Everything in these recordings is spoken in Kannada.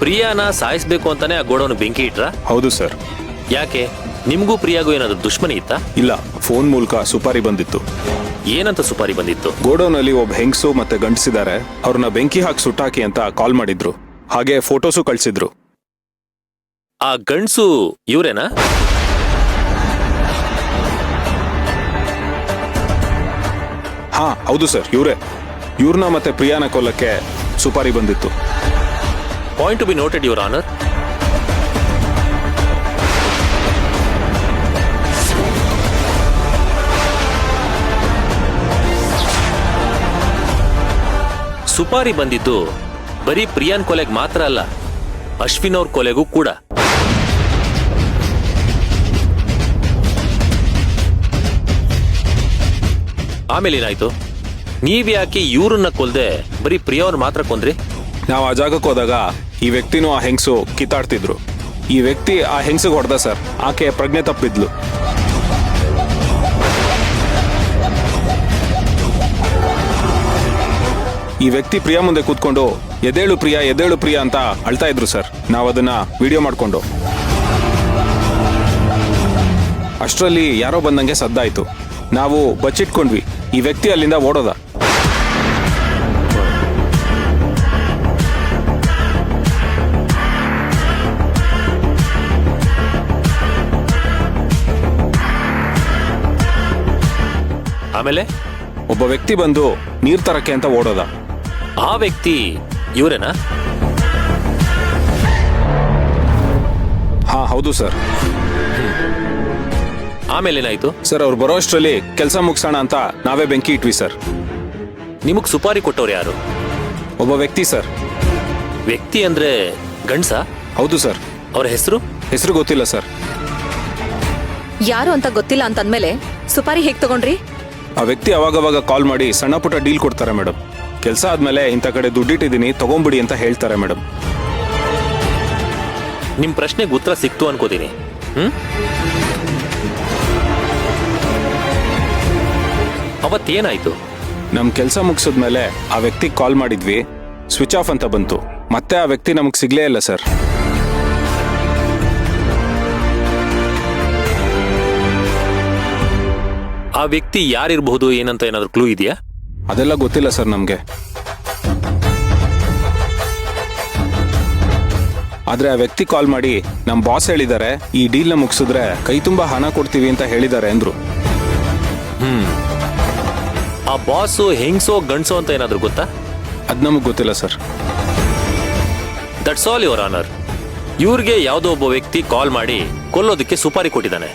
ಪ್ರಿಯಾನ ಸಾಯಿಸ್ಬೇಕು ಅಂತಾನೆ ಆ ಗೋಡೌನ್ ಬೆಂಕಿ ಇಟ್ರ? ಹೌದು ಸರ್. ಯಾಕೆ? ನಿಮ್ಗೂ ಪ್ರಿಯಾಗೂ ಏನಾದ್ರು ದುಶ್ಮನಿ ಇತ್ತಾ? ಇಲ್ಲ, ಫೋನ್ ಮೂಲಕ ಸುಪಾರಿ ಬಂದಿತ್ತು. ಏನಂತ ಸುಪಾರಿ ಬಂದಿತ್ತು? ಗೋಡೌನಲ್ಲಿ ಒಬ್ಬ ಹೆಂಗಸು ಮತ್ತೆ ಗಂಡಸಿದ್ದಾರೆ, ಅವ್ರನ್ನ ಬೆಂಕಿ ಹಾಕಿ ಸುಟ್ಟಾಕಿ ಅಂತ ಕಾಲ್ ಮಾಡಿದ್ರು. ಹಾಗೆ ಫೋಟೋಸು ಕಳ್ಸಿದ್ರು. ಆ ಗಂಡ್ಸು ಇವ್ರೇನಾ? ಹಾ ಹೌದು ಸರ್, ಇವ್ರೇ. ಇವ್ರನ್ನ ಮತ್ತೆ ಪ್ರಿಯಾನ ಕೊಲ್ಲಕ್ಕೆ ಸುಪಾರಿ ಬಂದಿತ್ತು. Point to be noted your honour. ಸುಪಾರಿ ಬಂದಿದ್ದು ಬರೀ ಪ್ರಿಯಾನ್ ಕೊಲೆಗೆ ಮಾತ್ರ ಅಲ್ಲ, ಅಶ್ವಿನ್ ಅವ್ರ ಕೊಲೆಗೂ ಕೂಡ. ಆಮೇಲೆ ಏನಾಯ್ತು? ನೀವ್ಯಾಕೆ ಇವ್ರನ್ನ ಕೊಲ್ದೆ ಬರೀ ಪ್ರಿಯವ್ರ ಮಾತ್ರ ಕೊಂದ್ರಿ? ನಾವು ಆ ಜಾಗಕ್ಕೆ ಹೋದಾಗ ಈ ವ್ಯಕ್ತಿನೂ ಆ ಹೆಂಗಸು ಕಿತ್ತಾಡ್ತಿದ್ರು. ಈ ವ್ಯಕ್ತಿ ಆ ಹೆಂಗಸಿಗೆ ಹೊಡೆದ ಸರ್. ಆಕೆ ಪ್ರಜ್ಞೆ ತಪ್ಪಿದ್ಲು. ಈ ವ್ಯಕ್ತಿ ಪ್ರಿಯಾ ಮುಂದೆ ಕೂತ್ಕೊಂಡು ಎದೇಳು ಪ್ರಿಯಾ ಎದೇಳು ಪ್ರಿಯಾ ಅಂತ ಅಳ್ತಾ ಇದ್ರು ಸರ್. ನಾವು ಅದನ್ನ ವಿಡಿಯೋ ಮಾಡ್ಕೊಂಡು. ಅಷ್ಟರಲ್ಲಿ ಯಾರೋ ಬಂದಂಗೆ ಸದ್ದಾಯ್ತು. ನಾವು ಬಚ್ಚಿಟ್ಕೊಂಡ್ವಿ. ಈ ವ್ಯಕ್ತಿ ಅಲ್ಲಿಂದ ಓಡೋದ. ಆಮೇಲೆ ಒಬ್ಬ ವ್ಯಕ್ತಿ ಬಂದು ನೀರ್ ತರಕ್ಕೆ ಅಂತ ಓಡೋದ. ಆ ವ್ಯಕ್ತಿ ಇವರೇನಾ? ಹಾ ಹೌದು ಸರ್. ಆಮೇಲೆ ಏನಾಯ್ತು? ಸರ್ ಅವ್ರು ಬರೋ ಅಷ್ಟರಲ್ಲಿ ಕೆಲಸ ಮುಗಿಸೋಣ ಅಂತ ನಾವೇ ಬೆಂಕಿ ಇಟ್ವಿ ಸರ್. ನಿಮಗ್ ಸುಪಾರಿ ಕೊಟ್ಟವ್ರು ಯಾರು? ಒಬ್ಬ ವ್ಯಕ್ತಿ ಸರ್. ವ್ಯಕ್ತಿ ಅಂದ್ರೆ ಗಂಡ್ಸ? ಹೌದು ಸರ್. ಅವ್ರ ಹೆಸರು? ಹೆಸರು ಗೊತ್ತಿಲ್ಲ ಸರ್. ಯಾರು ಅಂತ ಗೊತ್ತಿಲ್ಲ ಅಂತಂದ್ಮೇಲೆ ಸುಪಾರಿ ಹೇಗ್ ತಗೊಂಡ್ರಿ? ಆ ವ್ಯಕ್ತಿ ಅವಾಗವಾಗ ಕಾಲ್ ಮಾಡಿ ಸಣ್ಣ ಪುಟ್ಟ ಡೀಲ್ ಕೊಡ್ತಾರೆ ಮೇಡಮ್. ಕೆಲಸ ಆದ್ಮೇಲೆ ಇಂಥ ಕಡೆ ದುಡ್ಡಿಟ್ಟಿದ್ದೀನಿ ತಗೊಂಬಿಡಿ ಅಂತ ಹೇಳ್ತಾರೆ ಮೇಡಮ್. ನಿಮ್ ಪ್ರಶ್ನೆಗೆ ಉತ್ತರ ಸಿಕ್ತು ಅನ್ಕೋತೀನಿ. ಅವತ್ತೇನಾಯ್ತು? ನಮ್ ಕೆಲಸ ಮುಗಿಸಿದ್ಮೇಲೆ ಆ ವ್ಯಕ್ತಿ ಕಾಲ್ ಮಾಡಿದ್ವಿ, ಸ್ವಿಚ್ ಆಫ್ ಅಂತ ಬಂತು. ಮತ್ತೆ ಆ ವ್ಯಕ್ತಿ ನಮಗ್ ಸಿಗ್ಲೇ ಇಲ್ಲ ಸರ್. ಆ ವ್ಯಕ್ತಿ ಯಾರಿರಬಹುದು ಏನಂತ ಏನಾದ್ರು ಕ್ಲೂ ಇದೆಯಾ? ಅದೆಲ್ಲ ಗೊತ್ತಿಲ್ಲ ಸರ್ ನಮ್ಗೆ. ಆದ್ರೆ ಆ ವ್ಯಕ್ತಿ ಕಾಲ್ ಮಾಡಿ ನಮ್ ಬಾಸ್ ಹೇಳಿದ್ದಾರೆ ಈ ಡೀಲ್ ನ ಮುಗಿಸಿದ್ರೆ ಕೈ ತುಂಬಾ ಹಣ ಕೊಡ್ತೀವಿ ಅಂತ ಹೇಳಿದ್ದಾರೆ ಅಂದ್ರು. ಆ ಬಾಸು ಹೆಂಗ್ಸೋ ಗಂಡ್ಸೋ ಅಂತ ಏನಾದ್ರು ಗೊತ್ತಾ? ಅದ್ ನಮಗ್ ಗೊತ್ತಿಲ್ಲ sir. That's all your honour. ಇವ್ರಿಗೆ ಯಾವುದೋ ಒಬ್ಬ ವ್ಯಕ್ತಿ ಕಾಲ್ ಮಾಡಿ ಕೊಲ್ಲೋದಕ್ಕೆ ಸುಪಾರಿ ಕೊಟ್ಟಿದ್ದಾನೆ.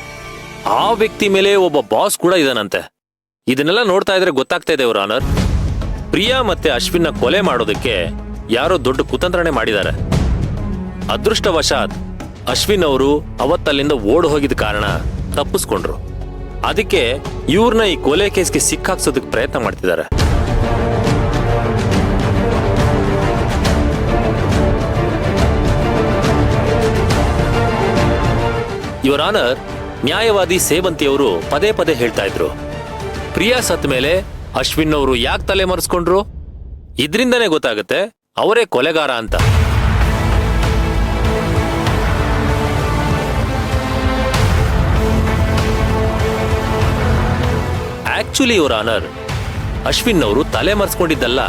ಆ ವ್ಯಕ್ತಿ ಮೇಲೆ ಒಬ್ಬ ಬಾಸ್ ಕೂಡ ಇದಾನಂತೆ. ಇದನ್ನೆಲ್ಲ ನೋಡ್ತಾ ಇದ್ರೆ ಗೊತ್ತಾಗ್ತಾ ಇದೆ ಯುವರ್ ಆನರ್, ಪ್ರಿಯಾ ಮತ್ತೆ ಅಶ್ವಿನ್ನ ಕೊಲೆ ಮಾಡೋದಕ್ಕೆ ಯಾರೋ ದೊಡ್ಡ ಕುತಂತ್ರನೇ ಮಾಡಿದ್ದಾರೆ. ಅದೃಷ್ಟವಶಾತ್ ಅಶ್ವಿನ್ ಅವರು ಅವತ್ತಲ್ಲಿಂದ ಓಡ್ ಹೋಗಿದ ಕಾರಣ ತಪ್ಪಿಸ್ಕೊಂಡ್ರು. ಅದಕ್ಕೆ ಇವ್ರನ್ನ ಈ ಕೊಲೆ ಕೇಸ್ಗೆ ಸಿಕ್ಕಾಕ್ಸೋದಕ್ಕೆ ಪ್ರಯತ್ನ ಮಾಡ್ತಿದ್ದಾರೆ. ಯುವರ್ ಆನರ್, ನ್ಯಾಯವಾದಿ ಸೇವಂತಿಯವರು ಪದೇ ಪದೇ ಹೇಳ್ತಾ ಇದ್ರು, ಪ್ರಿಯಾ ಸತ್ ಮೇಲೆ ಅಶ್ವಿನ್ ಅವರು ಯಾಕೆ ತಲೆ ಮರೆಸ್ಕೊಂಡ್ರು? ಇದ್ರಿಂದನೇ ಗೊತ್ತಾಗುತ್ತೆ ಅವರೇ ಕೊಲೆಗಾರ ಅಂತ. ಆಕ್ಚುಲಿ ಯುವರ್ ಆನರ್, ಅಶ್ವಿನ್ ಅವರು ತಲೆ ಮರೆಸ್ಕೊಂಡಿದ್ದಲ್ಲ,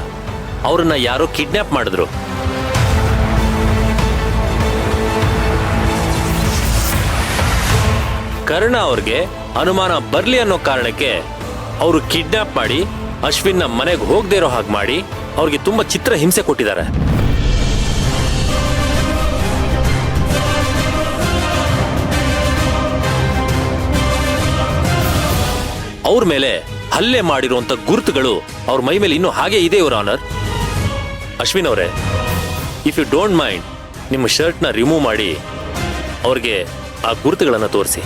ಅವ್ರನ್ನ ಯಾರೋ ಕಿಡ್ನಾಪ್ ಮಾಡಿದ್ರು. ಕರ್ಣ ಅವ್ರಿಗೆ ಅನುಮಾನ ಬರ್ಲಿ ಅನ್ನೋ ಕಾರಣಕ್ಕೆ ಅವರು ಕಿಡ್ನಾಪ್ ಮಾಡಿ ಅಶ್ವಿನ್ನ ಮನೆಗೆ ಹೋಗದೆ ಇರೋ ಹಾಗೆ ಮಾಡಿ ಅವ್ರಿಗೆ ತುಂಬಾ ಚಿತ್ರ ಹಿಂಸೆ ಕೊಟ್ಟಿದ್ದಾರೆ. ಅವ್ರ ಮೇಲೆ ಹಲ್ಲೆ ಮಾಡಿರುವಂತ ಗುರುತುಗಳು ಅವ್ರ ಮೈ ಮೇಲೆ ಇನ್ನೂ ಹಾಗೆ ಇದೆ ಯುವರ್ ಆನರ್. ಅಶ್ವಿನ್ ಅವರೇ, ಇಫ್ ಯು ಡೋಂಟ್ ಮೈಂಡ್, ನಿಮ್ಮ ಶರ್ಟ್ನ ರಿಮೂವ್ ಮಾಡಿ ಅವ್ರಿಗೆ ಆ ಗುರುತುಗಳನ್ನು ತೋರಿಸಿ.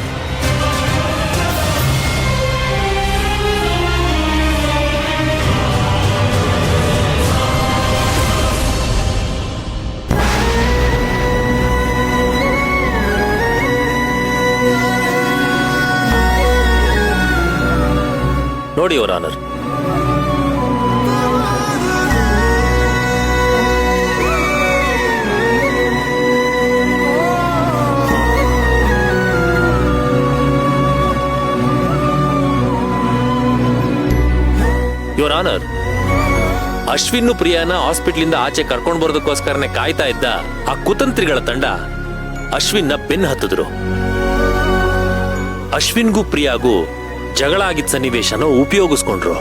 ನೋಡಿ your honour, your honour, Ashwin ಪ್ರಿಯಾನ ಹಾಸ್ಪಿಟ್ಲಿಂದ ಆಚೆ ಕರ್ಕೊಂಡ್ ಬರೋದಕ್ಕೋಸ್ಕರನೇ ಕಾಯ್ತಾ ಇದ್ದ ಆ ಕುತಂತ್ರಿಗಳ ತಂಡ ಅಶ್ವಿನ್ನ ಬೆನ್ನು ಹತ್ತಿದ್ರು. ಅಶ್ವಿನ್ಗೂ ಪ್ರಿಯಾಗೂ ಜಗಳ ಆಗಿದ್ದ ಸನ್ನಿವೇಶನ ಉಪಯೋಗಿಸ್ಕೊಂಡ್ರು.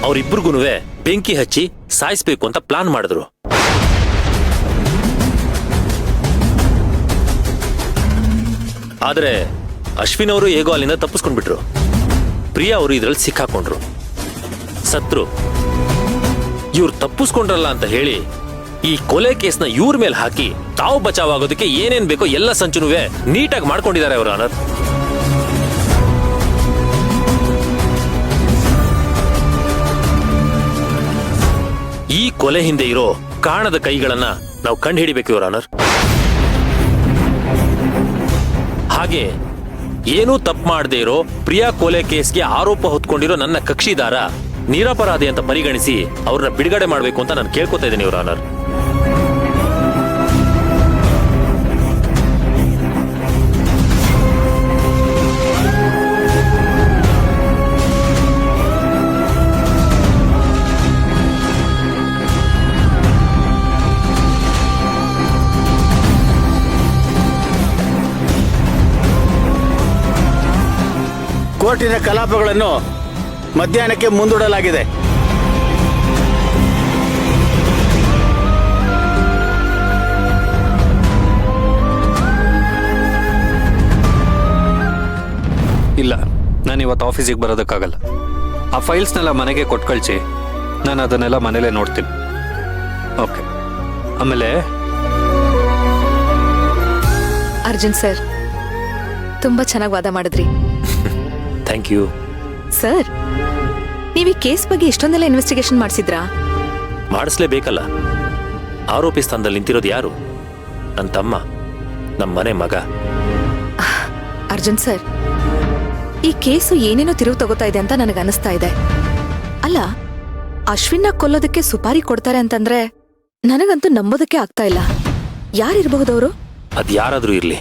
ಅವರಿಬ್ಬರಿಗೂ ಬೆಂಕಿ ಹಚ್ಚಿ ಸಾಯಿಸ್ಬೇಕು ಅಂತ ಪ್ಲಾನ್ ಮಾಡಿದ್ರು. ಆದ್ರೆ ಅಶ್ವಿನ್ ಅವರು ಹೇಗೋ ಅಲ್ಲಿಂದ ತಪ್ಪಿಸ್ಕೊಂಡ್ಬಿಟ್ರು. ಪ್ರಿಯಾ ಅವರು ಇದ್ರಲ್ಲಿ ಸಿಕ್ಕಾಕೊಂಡ್ರು, ಸತ್ರು. ಇವ್ರು ತಪ್ಪಿಸ್ಕೊಂಡ್ರಲ್ಲ ಅಂತ ಹೇಳಿ ಈ ಕೊಲೆ ಕೇಸ್ನ ಇವ್ರ ಮೇಲೆ ಹಾಕಿ ತಾವು ಬಚಾವಾಗೋದಕ್ಕೆ ಏನೇನ್ ಬೇಕೋ ಎಲ್ಲ ಸಂಚುನುವೆ ನೀಟಾಗಿ ಮಾಡ್ಕೊಂಡಿದ್ದಾರೆ ಅವರು ಆನರ್. ಈ ಕೊಲೆ ಹಿಂದೆ ಇರೋ ಕಾಣದ ಕೈಗಳನ್ನ ನಾವು ಕಂಡು ಹಿಡಿಬೇಕು ಇವರ ಆನರ್. ಹಾಗೆ ಏನೂ ತಪ್ಪು ಮಾಡದೇ ಇರೋ ಪ್ರಿಯಾ ಕೊಲೆ ಕೇಸ್ಗೆ ಆರೋಪ ಹೊತ್ಕೊಂಡಿರೋ ನನ್ನ ಕಕ್ಷಿದಾರ ನಿರಪರಾಧಿ ಅಂತ ಪರಿಗಣಿಸಿ ಅವ್ರನ್ನ ಬಿಡುಗಡೆ ಮಾಡಬೇಕು ಅಂತ ನಾನು ಕೇಳ್ಕೊತಾ ಇದ್ದೀನಿ ಇವರ ಆನರ್. ಕೋರ್ಟಿನ ಕಲಾಪಗಳನ್ನು ಮಧ್ಯಾಹ್ನಕ್ಕೆ ಮುಂದೂಡಲಾಗಿದೆ. ಇಲ್ಲ, ನಾನು ಇವತ್ತು ಆಫೀಸಿಗೆ ಬರೋದಕ್ಕಾಗಲ್ಲ. ಆ ಫೈಲ್ಸ್ನೆಲ್ಲ ಮನೆಗೆ ಕೊಟ್ಟು ಕಳಿಸಿ, ನಾನು ಅದನ್ನೆಲ್ಲ ಮನೇಲೇ ನೋಡ್ತೀನಿ. ಓಕೆ. ಆಮೇಲೆ ಅರ್ಜುನ್ ಸರ್, ತುಂಬಾ ಚೆನ್ನಾಗಿ ವಾದ ಮಾಡಿದ್ರಿ. ಥ್ಯಾಂಕ್ ಯು ಸರ್, ನೀವು ಈ ಕೇಸ್ ಬಗ್ಗೆ ಇಷ್ಟೊಂದೆಲ್ಲ ಇನ್ವೆಸ್ಟಿಗೇಷನ್ ಮಾಡಿಸಿದ್ರಾ? ಮಾಡಿಸ್ಲೇಬೇಕಲ್ಲ. ಆರೋಪಿ ಸ್ಥಾನದಲ್ಲಿ ನಿಂತಿರೋದು ಯಾರು? ನನ್ನ ತಮ್ಮ, ನಮ್ಮ ಮನೆ ಮಗ. ಅರ್ಜುನ್ ಸರ್, ಈ ಕೇಸು ಏನೇನೋ ತಿರುವು ತಗೋತಾ ಇದೆ ಅಂತ ನನಗೆ ಅನಿಸ್ತಾ ಇದೆ. ಅಲ್ಲ, ಅಶ್ವಿನ್ನ ಕೊಲ್ಲೋದಕ್ಕೆ ಸುಪಾರಿ ಕೊಡ್ತಾರೆ ಅಂತಂದ್ರೆ ನನಗಂತೂ ನಂಬೋದಕ್ಕೆ ಆಗ್ತಾ ಇಲ್ಲ. ಯಾರಿರಬಹುದವರು? ಅದ್ ಯಾರಾದ್ರೂ ಇರ್ಲಿ,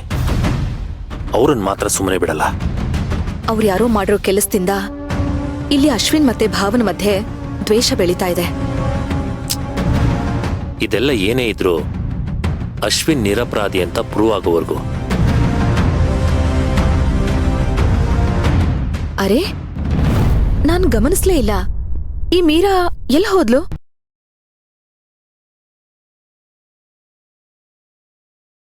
ಅವ್ರನ್ನ ಮಾತ್ರ ಸುಮ್ಮನೆ ಬಿಡಲ್ಲ. ಅವ್ರು ಯಾರೋ ಮಾಡಿರೋ ಕೆಲಸದಿಂದ ಇಲ್ಲಿ ಅಶ್ವಿನ್ ಮತ್ತೆ ಭಾವನ ಮಧ್ಯೆ ದ್ವೇಷ ಬೆಳೀತಾ ಇದೆ. ಇದೆಲ್ಲ ಏನೇ ಇದ್ರು ಅಶ್ವಿನ್ ನಿರಪರಾಧಿ ಅಂತ ಪ್ರೂವ್ ಆಗೋವರೆಗೂ. ಅರೆ, ನಾನ್ ಗಮನಿಸ್ಲೇ ಇಲ್ಲ. ಈ ಮೀರಾ ಎಲ್ಲಿ ಹೋದ್ಲು?